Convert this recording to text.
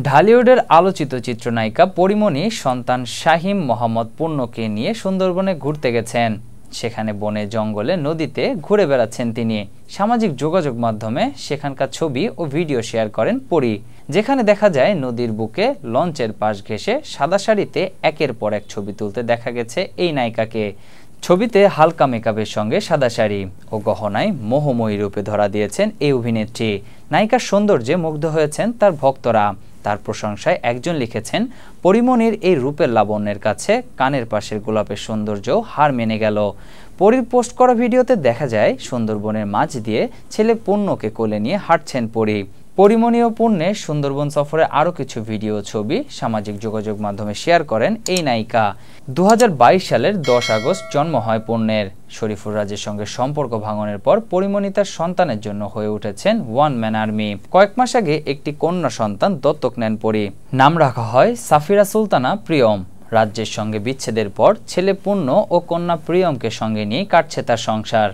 ঢালিউডের আলোচিত চিত্রনায়িকা পরীমণি সন্তান শাহীম মোহাম্মদ পূর্ণকে নিয়ে সুন্দরবনে ঘুরতে গেছেন। সেখানে বনে জঙ্গলে নদীতে ঘুরে বেড়াচ্ছেন তিনি। সামাজিক যোগাযোগ মাধ্যমে সেখানকার ছবি ও ভিডিও শেয়ার করেন পরী, যেখানে দেখা যায় নদীর বুকে লঞ্চের পাশ ঘেঁষে সাদা শাড়িতে একের পর এক ছবি তুলতে দেখা গেছে এই নায়িকাকে। ছবিতে হালকা মেকআপের সঙ্গে সাদা শাড়ি ও গহনায় মোহময়ী রূপে ধরা দিয়েছেন এই অভিনেত্রী। নায়িকার সৌন্দর্যে মুগ্ধ হয়েছেন তার ভক্তরা। তার প্রশংসায় একজন লিখেছেন, পরীমণির এই রূপের লাবণ্যের কাছে কানের পাশের গোলাপের সৌন্দর্য হার মেনে গেল। পরীর পোস্ট করা ভিডিওতে দেখা যায় সুন্দরবনের মাঝ দিয়ে ছেলে পূর্ণকে কোলে নিয়ে হাঁটছেন পরী। পরীমণি ও পূর্ণের সুন্দরবন সফরে আরও কিছু ভিডিও ছবি সামাজিক যোগাযোগ মাধ্যমে শেয়ার করেন এই নায়িকা। 2022 সালের 10 আগস্ট জন্ম হয় পূর্ণের। শরীফুর রাজের সঙ্গে সম্পর্ক ভাঙনের পর পরীমণি তার সন্তানের জন্য হয়ে উঠেছেন ওয়ান ম্যান আর্মি। কয়েক মাস আগে একটি কন্যা সন্তান দত্তক নেন পরী। নাম রাখা হয় সাফিরা সুলতানা প্রিয়ম। রাজ্যের সঙ্গে বিচ্ছেদের পর ছেলে পূর্ণ ও কন্যা প্রিয়মকে সঙ্গে নিয়ে কাটছে তার সংসার।